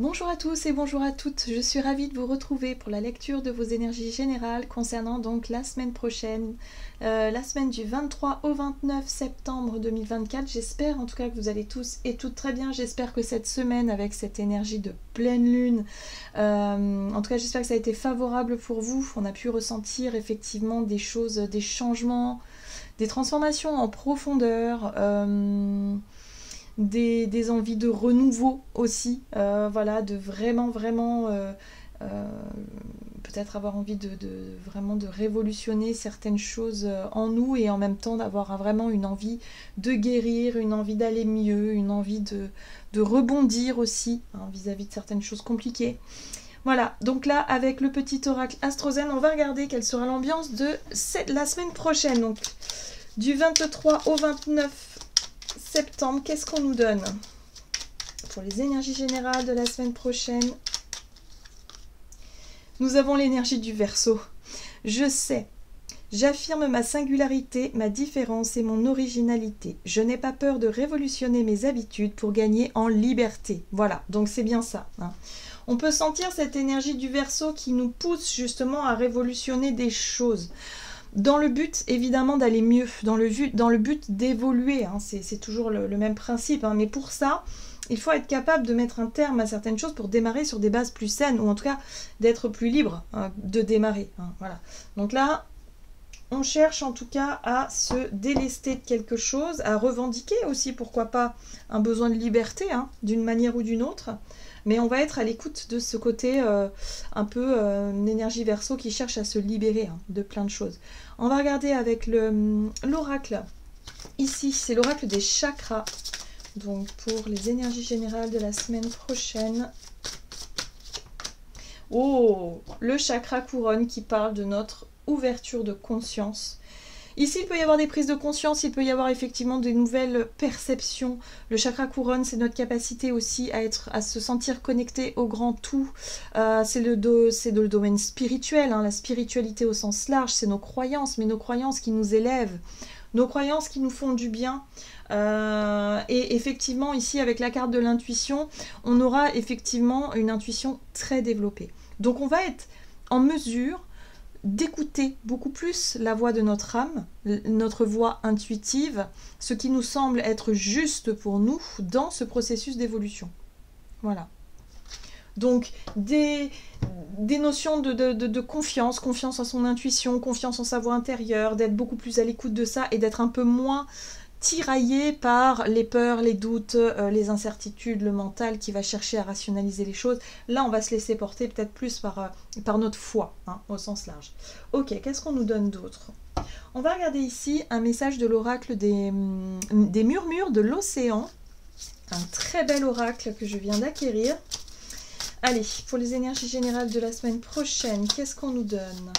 Bonjour à tous et bonjour à toutes, je suis ravie de vous retrouver pour la lecture de vos énergies générales concernant donc la semaine prochaine, la semaine du 23 au 29 septembre 2024. J'espère en tout cas que vous allez tous et toutes très bien, j'espère que cette semaine avec cette énergie de pleine lune, en tout cas j'espère que ça a été favorable pour vous, on a pu ressentir effectivement des choses, des changements, des transformations en profondeur, des envies de renouveau aussi, voilà, de vraiment peut-être avoir envie vraiment de révolutionner certaines choses en nous et en même temps d'avoir vraiment une envie de guérir, une envie d'aller mieux, une envie de rebondir aussi hein, vis-à-vis de certaines choses compliquées. Voilà, donc là avec le petit oracle Astrozen, on va regarder quelle sera l'ambiance de la semaine prochaine, donc du 23 au 29 septembre, qu'est-ce qu'on nous donne pour les énergies générales de la semaine prochaine? Nous avons l'énergie du Verseau. Je sais, j'affirme ma singularité, ma différence et mon originalité. Je n'ai pas peur de révolutionner mes habitudes pour gagner en liberté. Voilà, donc c'est bien ça. Hein. On peut sentir cette énergie du Verseau qui nous pousse justement à révolutionner des choses. Dans le but, évidemment, d'aller mieux, dans le but d'évoluer, hein, c'est toujours le même principe, hein, mais pour ça, il faut être capable de mettre un terme à certaines choses pour démarrer sur des bases plus saines, ou en tout cas d'être plus libre hein, de démarrer. Hein, voilà. Donc là, on cherche en tout cas à se délester de quelque chose, à revendiquer aussi, pourquoi pas, un besoin de liberté, hein, d'une manière ou d'une autre. Mais on va être à l'écoute de ce côté un peu une énergie Verseau qui cherche à se libérer hein, de plein de choses. On va regarder avec l'oracle. Ici, c'est l'oracle des chakras. Donc pour les énergies générales de la semaine prochaine. Oh, le chakra couronne qui parle de notre ouverture de conscience. Ici, il peut y avoir des prises de conscience, il peut y avoir effectivement des nouvelles perceptions. Le chakra couronne, c'est notre capacité aussi à se sentir connecté au grand tout. C'est le domaine spirituel, hein, la spiritualité au sens large, c'est nos croyances, mais nos croyances qui nous élèvent, nos croyances qui nous font du bien. Et effectivement, ici, avec la carte de l'intuition, on aura effectivement une intuition très développée. Donc, on va être en mesure d'écouter beaucoup plus la voix de notre âme, notre voix intuitive, ce qui nous semble être juste pour nous dans ce processus d'évolution. Voilà. Donc, des notions de confiance, confiance en son intuition, confiance en sa voix intérieure, d'être beaucoup plus à l'écoute de ça et d'être un peu moins tiraillé par les peurs, les doutes, les incertitudes, le mental qui va chercher à rationaliser les choses. Là, on va se laisser porter peut-être plus par notre foi, hein, au sens large. Ok, qu'est-ce qu'on nous donne d'autre? On va regarder ici un message de l'oracle des murmures de l'océan. Un très bel oracle que je viens d'acquérir. Allez, pour les énergies générales de la semaine prochaine, qu'est-ce qu'on nous donne?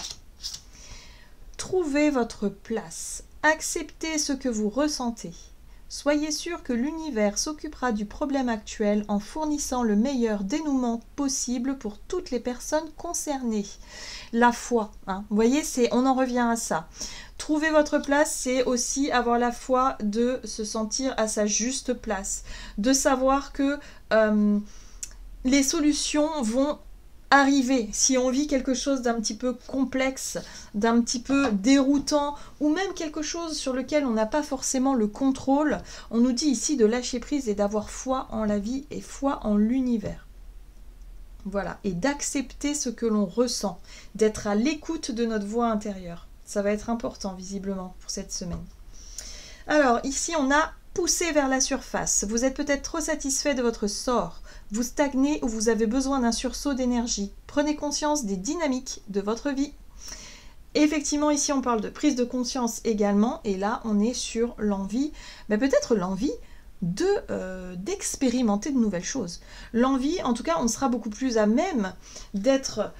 Trouvez votre place. Acceptez ce que vous ressentez. Soyez sûr que l'univers s'occupera du problème actuel en fournissant le meilleur dénouement possible pour toutes les personnes concernées. La foi, hein. Vous voyez, on en revient à ça. Trouver votre place, c'est aussi avoir la foi de se sentir à sa juste place, de savoir que les solutions vont arriver. Si on vit quelque chose d'un petit peu complexe, d'un petit peu déroutant, ou même quelque chose sur lequel on n'a pas forcément le contrôle, on nous dit ici de lâcher prise et d'avoir foi en la vie et foi en l'univers. Voilà, et d'accepter ce que l'on ressent, d'être à l'écoute de notre voix intérieure. Ça va être important, visiblement, pour cette semaine. Alors, ici, on a poussé vers la surface. Vous êtes peut-être trop satisfait de votre sort. Vous stagnez ou vous avez besoin d'un sursaut d'énergie. Prenez conscience des dynamiques de votre vie. Effectivement, ici, on parle de prise de conscience également. Et là, on est sur l'envie, mais peut-être l'envie d'expérimenter de nouvelles choses. L'envie, en tout cas, on sera beaucoup plus à même d'être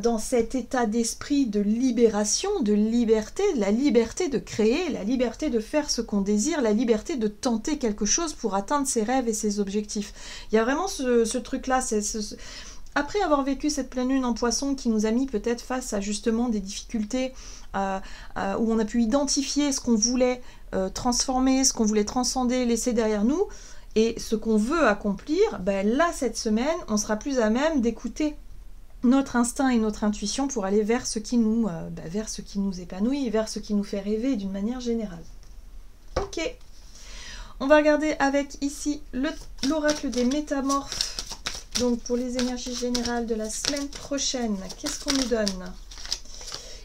dans cet état d'esprit de libération, de liberté, la liberté de créer, la liberté de faire ce qu'on désire, la liberté de tenter quelque chose pour atteindre ses rêves et ses objectifs. Il y a vraiment ce truc-là, après avoir vécu cette pleine lune en poisson qui nous a mis peut-être face à justement des difficultés où on a pu identifier ce qu'on voulait transformer, ce qu'on voulait transcender, laisser derrière nous, et ce qu'on veut accomplir, ben là, cette semaine, on sera plus à même d'écouter notre instinct et notre intuition pour aller vers ce qui nous, vers ce qui nous épanouit, vers ce qui nous fait rêver d'une manière générale. Ok, on va regarder avec ici l'oracle des métamorphes. Donc pour les énergies générales de la semaine prochaine, qu'est-ce qu'on nous donne?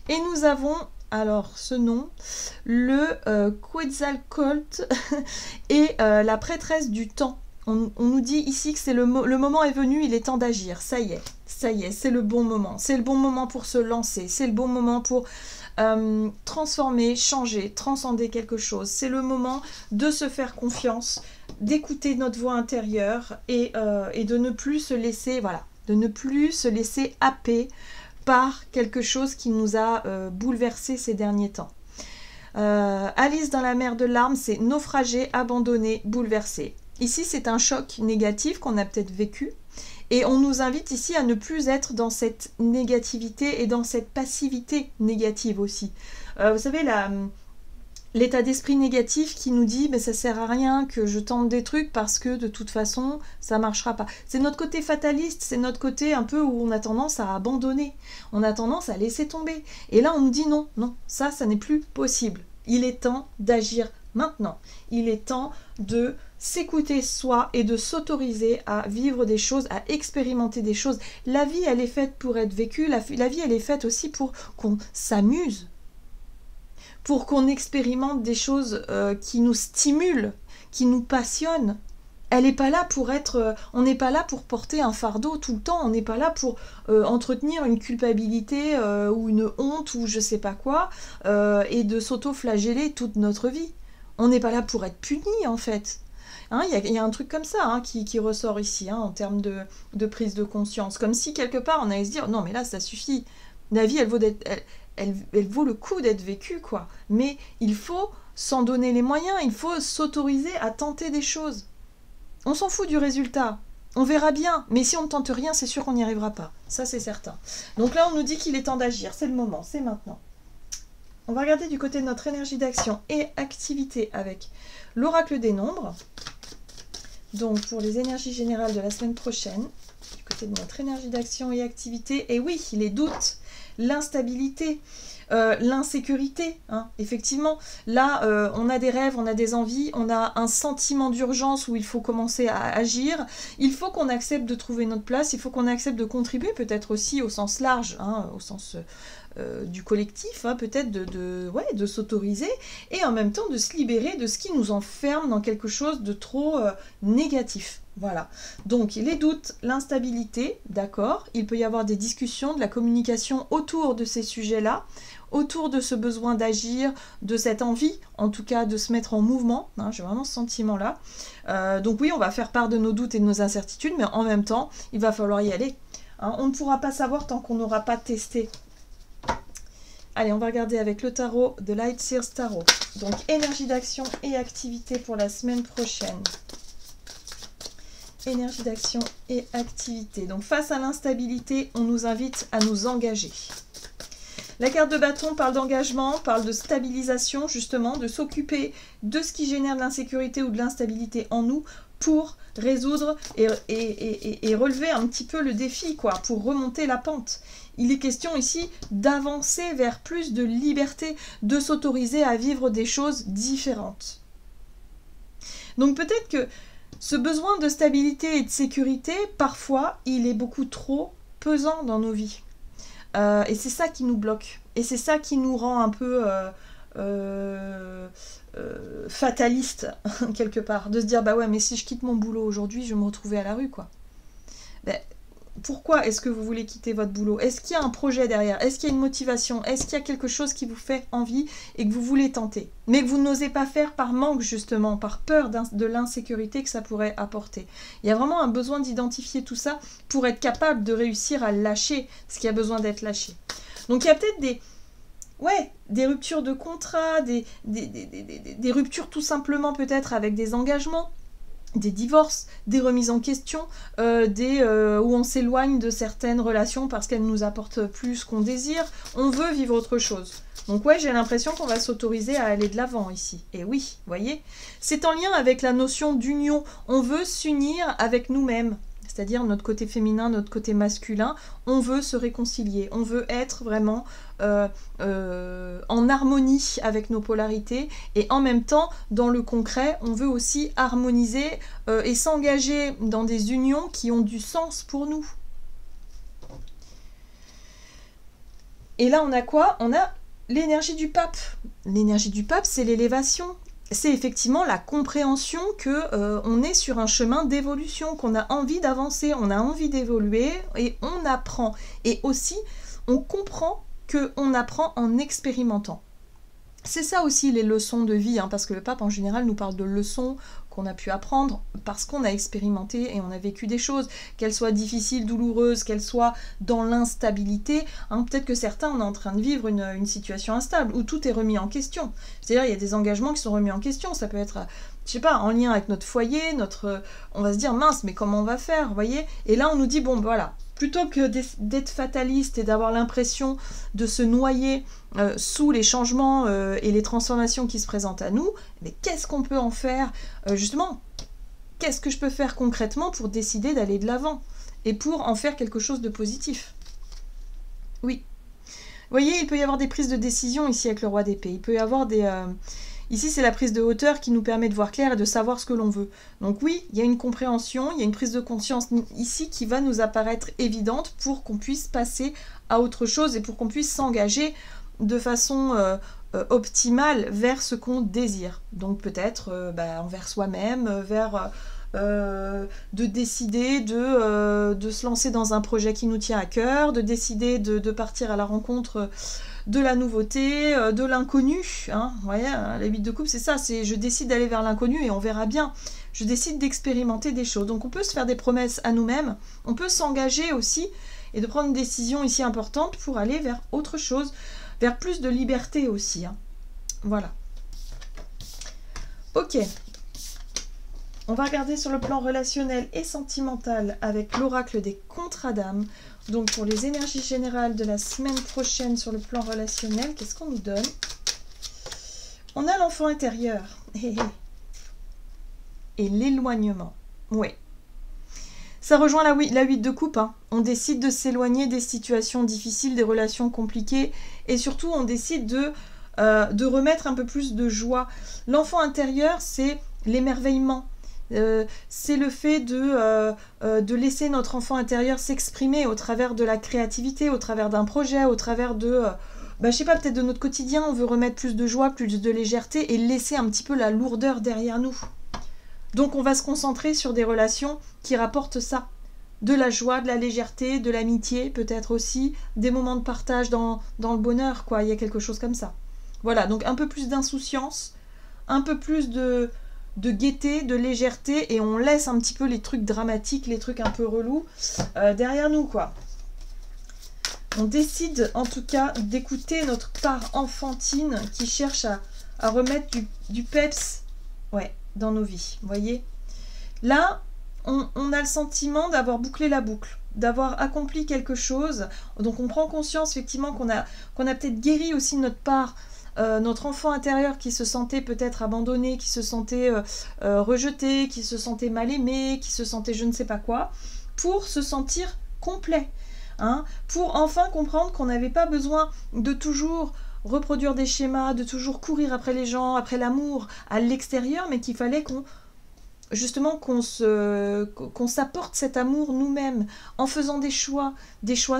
Et nous avons, alors ce nom, le Quetzalcoatl et la prêtresse du temps. On nous dit ici que c'est le moment est venu, il est temps d'agir. Ça y est, c'est le bon moment. C'est le bon moment pour se lancer. C'est le bon moment pour transformer, changer, transcender quelque chose. C'est le moment de se faire confiance, d'écouter notre voix intérieure et de ne plus se laisser, voilà, de ne plus se laisser happer par quelque chose qui nous a bouleversé ces derniers temps. Alice dans la mer de larmes, c'est naufragé, abandonné, bouleversé. Ici, c'est un choc négatif qu'on a peut-être vécu. Et on nous invite ici à ne plus être dans cette négativité et dans cette passivité négative aussi. Vous savez, l'état d'esprit négatif qui nous dit ça sert à rien que je tente des trucs parce que de toute façon, ça marchera pas. C'est notre côté fataliste, c'est notre côté un peu où on a tendance à abandonner. On a tendance à laisser tomber. Et là, on nous dit non, ça n'est plus possible. Il est temps d'agir maintenant. Il est temps de s'écouter soi et de s'autoriser à vivre des choses, à expérimenter des choses. La vie, elle est faite pour être vécue. La vie, elle est faite aussi pour qu'on s'amuse, pour qu'on expérimente des choses qui nous stimulent, qui nous passionnent. Elle n'est pas là pour être... on n'est pas là pour porter un fardeau tout le temps. On n'est pas là pour entretenir une culpabilité ou une honte ou je sais pas quoi et de s'auto-flageller toute notre vie. On n'est pas là pour être puni en fait. Il y a un truc comme ça qui ressort ici en termes de prise de conscience. Comme si quelque part on allait se dire non mais là ça suffit. La vie elle vaut le coup d'être vécue quoi. Mais il faut s'en donner les moyens, il faut s'autoriser à tenter des choses. On s'en fout du résultat. On verra bien, mais si on ne tente rien, c'est sûr qu'on n'y arrivera pas. Ça c'est certain. Donc là on nous dit qu'il est temps d'agir, c'est le moment, c'est maintenant. On va regarder du côté de notre énergie d'action et activité avec l'oracle des nombres. Donc pour les énergies générales de la semaine prochaine, du côté de notre énergie d'action et activité, et oui, les doutes, l'instabilité, l'insécurité, effectivement. Là, on a des rêves, on a des envies, on a un sentiment d'urgence où il faut commencer à agir. Il faut qu'on accepte de trouver notre place, il faut qu'on accepte de contribuer, peut-être aussi au sens large, au sens... du collectif, peut-être de s'autoriser et en même temps de se libérer de ce qui nous enferme dans quelque chose de trop négatif. Voilà. Donc les doutes, l'instabilité, d'accord, il peut y avoir des discussions, de la communication autour de ces sujets-là, autour de ce besoin d'agir, de cette envie, en tout cas de se mettre en mouvement, j'ai vraiment ce sentiment-là. Donc oui, on va faire part de nos doutes et de nos incertitudes, mais en même temps, il va falloir y aller. On ne pourra pas savoir tant qu'on n'aura pas testé. Allez, on va regarder avec le tarot de Light Seers Tarot. Donc, énergie d'action et activité pour la semaine prochaine. Énergie d'action et activité. Donc, face à l'instabilité, on nous invite à nous engager. La carte de bâton parle d'engagement, parle de stabilisation, justement, de s'occuper de ce qui génère de l'insécurité ou de l'instabilité en nous pour résoudre et relever un petit peu le défi, quoi, pour remonter la pente. Il est question ici d'avancer vers plus de liberté, de s'autoriser à vivre des choses différentes. Donc peut-être que ce besoin de stabilité et de sécurité, parfois, il est beaucoup trop pesant dans nos vies. Et c'est ça qui nous bloque. Et c'est ça qui nous rend un peu fataliste, quelque part. De se dire, bah ouais, mais si je quitte mon boulot aujourd'hui, je vais me retrouver à la rue, quoi. Ben, pourquoi est-ce que vous voulez quitter votre boulot? Est-ce qu'il y a un projet derrière? Est-ce qu'il y a une motivation? Est-ce qu'il y a quelque chose qui vous fait envie et que vous voulez tenter? Mais que vous n'osez pas faire par manque, justement, par peur de l'insécurité que ça pourrait apporter. Il y a vraiment un besoin d'identifier tout ça pour être capable de réussir à lâcher ce qui a besoin d'être lâché. Donc il y a peut-être des ruptures de contrat, des ruptures tout simplement peut-être avec des engagements. des divorces, des remises en question, où on s'éloigne de certaines relations parce qu'elles nous apportent plus qu'on désire. On veut vivre autre chose. Donc ouais, j'ai l'impression qu'on va s'autoriser à aller de l'avant ici. Et oui, voyez, c'est en lien avec la notion d'union. On veut s'unir avec nous-mêmes, c'est-à-dire notre côté féminin, notre côté masculin. On veut se réconcilier, on veut être vraiment en harmonie avec nos polarités. Et en même temps, dans le concret, on veut aussi harmoniser et s'engager dans des unions qui ont du sens pour nous. Et là, on a quoi? On a l'énergie du pape. L'énergie du pape, c'est l'élévation. C'est effectivement la compréhension que on est sur un chemin d'évolution, qu'on a envie d'avancer, on a envie d'évoluer et on apprend. Et aussi, on comprend qu'on apprend en expérimentant. C'est ça aussi les leçons de vie, hein, parce que le pape en général nous parle de leçons qu'on a pu apprendre parce qu'on a expérimenté et on a vécu des choses, qu'elles soient difficiles, douloureuses, qu'elles soient dans l'instabilité. Hein, peut-être que certains, on est en train de vivre une situation instable où tout est remis en question. C'est-à-dire il y a des engagements qui sont remis en question. Ça peut être, je sais pas, en lien avec notre foyer, on va se dire mince, mais comment on va faire, vous voyez? Et là on nous dit bon voilà. Plutôt que d'être fataliste et d'avoir l'impression de se noyer sous les changements et les transformations qui se présentent à nous, mais qu'est-ce qu'on peut en faire justement? Qu'est-ce que je peux faire concrètement pour décider d'aller de l'avant et pour en faire quelque chose de positif? Oui. Vous voyez, il peut y avoir des prises de décision ici avec le roi d'épée. Il peut y avoir des... Ici, c'est la prise de hauteur qui nous permet de voir clair et de savoir ce que l'on veut. Donc oui, il y a une compréhension, il y a une prise de conscience ici qui va nous apparaître évidente pour qu'on puisse passer à autre chose et pour qu'on puisse s'engager de façon optimale vers ce qu'on désire. Donc peut-être envers soi-même, vers... de décider de se lancer dans un projet qui nous tient à cœur, de décider de partir à la rencontre de la nouveauté, de l'inconnu. Hein. Vous voyez, la 8 de coupe, c'est ça, c'est je décide d'aller vers l'inconnu et on verra bien. Je décide d'expérimenter des choses. Donc on peut se faire des promesses à nous-mêmes, on peut s'engager aussi et de prendre une décision ici importante pour aller vers autre chose, vers plus de liberté aussi. Hein. Voilà. Ok. On va regarder sur le plan relationnel et sentimental avec l'oracle des contrats d'âme. Donc pour les énergies générales de la semaine prochaine sur le plan relationnel, qu'est-ce qu'on nous donne? On a l'enfant intérieur. Et l'éloignement. Oui. Ça rejoint la 8 de coupe. Hein. On décide de s'éloigner des situations difficiles, des relations compliquées. Et surtout, on décide de remettre un peu plus de joie. L'enfant intérieur, c'est l'émerveillement. C'est le fait de laisser notre enfant intérieur s'exprimer au travers de la créativité, au travers d'un projet, au travers de, je sais pas, peut-être de notre quotidien, on veut remettre plus de joie, plus de légèreté et laisser un petit peu la lourdeur derrière nous. Donc on va se concentrer sur des relations qui rapportent ça, de la joie, de la légèreté, de l'amitié, peut-être aussi, des moments de partage dans le bonheur, quoi, il y a quelque chose comme ça. Voilà, donc un peu plus d'insouciance, un peu plus de gaieté, de légèreté, et on laisse un petit peu les trucs dramatiques, les trucs un peu relous derrière nous, quoi. On décide en tout cas d'écouter notre part enfantine qui cherche à remettre du peps dans nos vies, vous voyez. Là, on a le sentiment d'avoir bouclé la boucle, d'avoir accompli quelque chose, donc on prend conscience effectivement qu'on a peut-être guéri aussi notre part, notre enfant intérieur qui se sentait peut-être abandonné, qui se sentait rejeté, qui se sentait mal aimé, qui se sentait je ne sais pas quoi, pour se sentir complet, hein, pour enfin comprendre qu'on n'avait pas besoin de toujours reproduire des schémas, de toujours courir après les gens, après l'amour à l'extérieur, mais qu'il fallait qu'on s'apporte cet amour nous-mêmes, en faisant des choix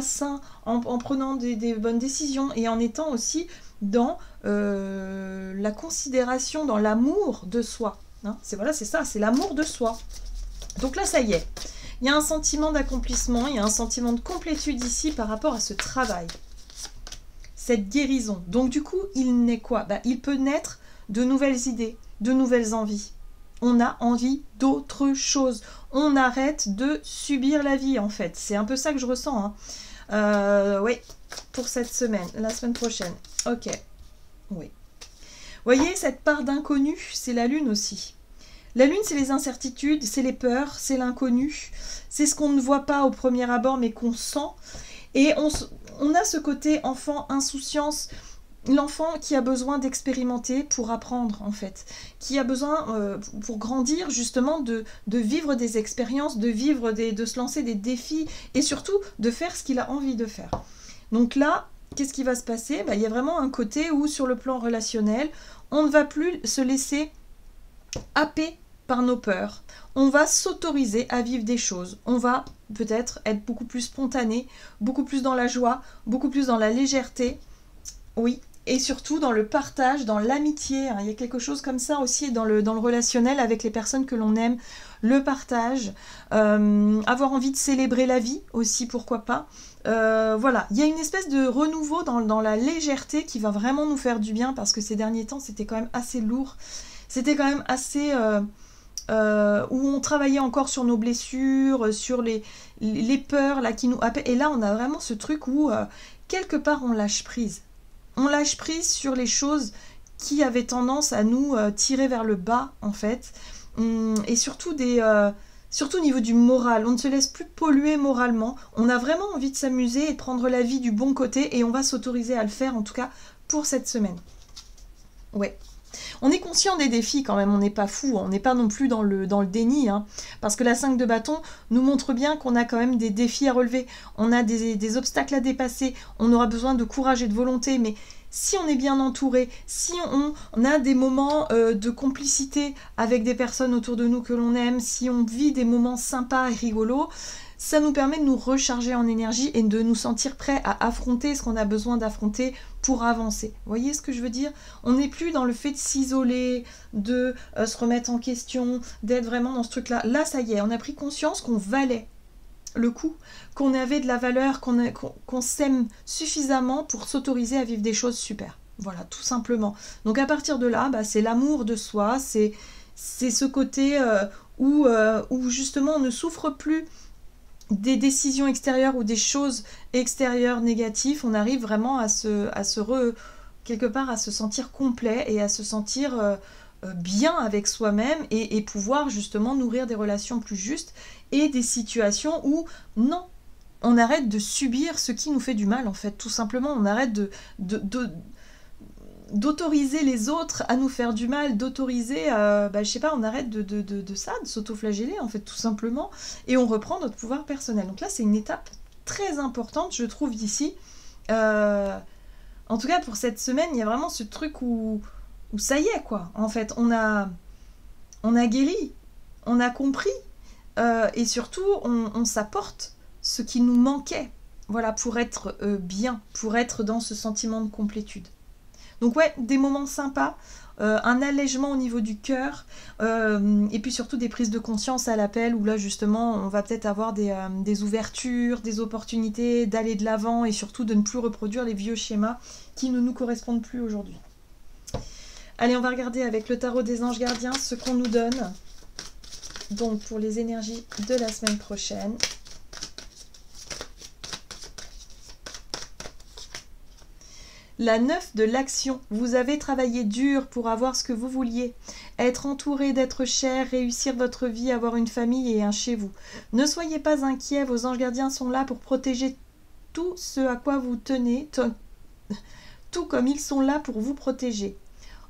sains, en prenant des bonnes décisions et en étant aussi dans la considération, dans l'amour de soi. Hein. C'est ça, c'est l'amour de soi. Donc là, ça y est, il y a un sentiment d'accomplissement, il y a un sentiment de complétude ici par rapport à ce travail, cette guérison. Donc du coup, il naît quoi? Il peut naître de nouvelles idées, de nouvelles envies. On a envie d'autre chose. On arrête de subir la vie, en fait. C'est un peu ça que je ressens. Hein. Oui, pour cette semaine, la semaine prochaine. Ok, oui. Voyez, cette part d'inconnu, c'est la lune aussi. La lune, c'est les incertitudes, c'est les peurs, c'est l'inconnu, c'est ce qu'on ne voit pas au premier abord mais qu'on sent. Et on a ce côté enfant, insouciance, l'enfant qui a besoin d'expérimenter pour apprendre en fait, qui a besoin pour grandir justement de vivre des expériences, de se lancer des défis et surtout de faire ce qu'il a envie de faire. Donc là, qu'est-ce qui va se passer? Il y a vraiment un côté où sur le plan relationnel, on ne va plus se laisser happer par nos peurs. On va s'autoriser à vivre des choses. On va peut-être être beaucoup plus spontané, beaucoup plus dans la joie, beaucoup plus dans la légèreté. Oui, et surtout dans le partage, dans l'amitié. Il y a quelque chose comme ça aussi dans le relationnel avec les personnes que l'on aime. Le partage, avoir envie de célébrer la vie aussi, pourquoi pas. Voilà, il y a une espèce de renouveau dans la légèreté qui va vraiment nous faire du bien parce que ces derniers temps, c'était quand même assez lourd. C'était quand même assez... où on travaillait encore sur nos blessures, sur les peurs là, qui nous happaient. Et là, on a vraiment ce truc où, quelque part, on lâche prise. On lâche prise sur les choses qui avaient tendance à nous tirer vers le bas, en fait. Et surtout, surtout au niveau du moral. On ne se laisse plus polluer moralement. On a vraiment envie de s'amuser et de prendre la vie du bon côté. Et on va s'autoriser à le faire, en tout cas, pour cette semaine. Ouais. On est conscient des défis quand même, on n'est pas fou, on n'est pas non plus dans le déni, hein, parce que la 5 de bâton nous montre bien qu'on a quand même des défis à relever, on a des obstacles à dépasser, on aura besoin de courage et de volonté, mais si on est bien entouré, si on a des moments de complicité avec des personnes autour de nous que l'on aime, si on vit des moments sympas et rigolos, ça nous permet de nous recharger en énergie et de nous sentir prêts à affronter ce qu'on a besoin d'affronter pour avancer. Vous voyez ce que je veux dire? On n'est plus dans le fait de s'isoler, de se remettre en question, d'être vraiment dans ce truc-là. Là, ça y est, on a pris conscience qu'on valait le coup, qu'on avait de la valeur, qu'on s'aime suffisamment pour s'autoriser à vivre des choses super. Voilà, tout simplement. Donc à partir de là, c'est l'amour de soi, c'est ce côté où justement on ne souffre plus des décisions extérieures ou des choses extérieures négatives, on arrive vraiment quelque part à se sentir complet et à se sentir bien avec soi-même et pouvoir justement nourrir des relations plus justes et des situations où non, on arrête de subir ce qui nous fait du mal en fait, tout simplement, on arrête d'autoriser les autres à nous faire du mal, d'autoriser, je sais pas, on arrête de s'auto-flageller en fait tout simplement, et on reprend notre pouvoir personnel. Donc là c'est une étape très importante je trouve d'ici. En tout cas pour cette semaine, il y a vraiment ce truc où ça y est quoi, en fait, on a guéri, on a compris, et surtout on s'apporte ce qui nous manquait, voilà, pour être bien, pour être dans ce sentiment de complétude. Donc ouais, des moments sympas, un allègement au niveau du cœur, et puis surtout des prises de conscience à l'appel, où là justement on va peut-être avoir des ouvertures, des opportunités d'aller de l'avant, et surtout de ne plus reproduire les vieux schémas qui ne nous correspondent plus aujourd'hui. Allez, on va regarder avec le tarot des anges gardiens ce qu'on nous donne, donc pour les énergies de la semaine prochaine. La 9 de l'action. Vous avez travaillé dur pour avoir ce que vous vouliez. Être entouré d'êtres chers, réussir votre vie, avoir une famille et un chez vous. Ne soyez pas inquiets, vos anges gardiens sont là pour protéger tout ce à quoi vous tenez, tout comme ils sont là pour vous protéger.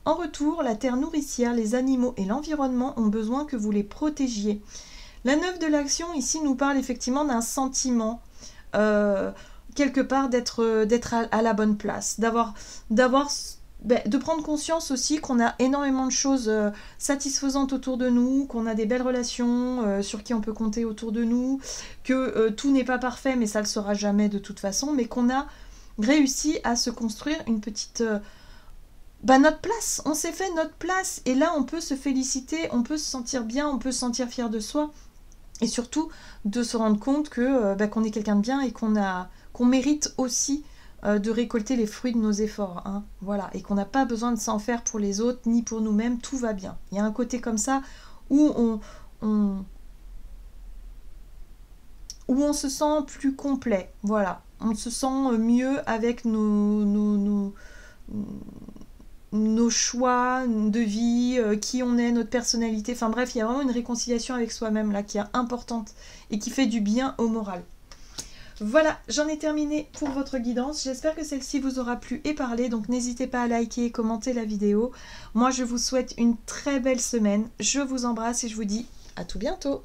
En retour, la terre nourricière, les animaux et l'environnement ont besoin que vous les protégiez. La 9 de l'action ici nous parle effectivement d'un sentiment, quelque part d'être à la bonne place, de prendre conscience aussi qu'on a énormément de choses satisfaisantes autour de nous, qu'on a des belles relations sur qui on peut compter autour de nous, que tout n'est pas parfait mais ça ne le sera jamais de toute façon, mais qu'on a réussi à se construire une petite... notre place, on s'est fait notre place et là on peut se féliciter, on peut se sentir bien, on peut se sentir fier de soi et surtout de se rendre compte que qu'on est quelqu'un de bien et qu'on mérite aussi de récolter les fruits de nos efforts, hein, voilà, et qu'on n'a pas besoin de s'en faire pour les autres ni pour nous-mêmes, tout va bien. Il y a un côté comme ça où on se sent plus complet, voilà, on se sent mieux avec nos choix de vie, qui on est, notre personnalité. Enfin bref, il y a vraiment une réconciliation avec soi-même là qui est importante et qui fait du bien au moral. Voilà, j'en ai terminé pour votre guidance. J'espère que celle-ci vous aura plu et parlé. Donc n'hésitez pas à liker et commenter la vidéo. Moi, je vous souhaite une très belle semaine. Je vous embrasse et je vous dis à tout bientôt.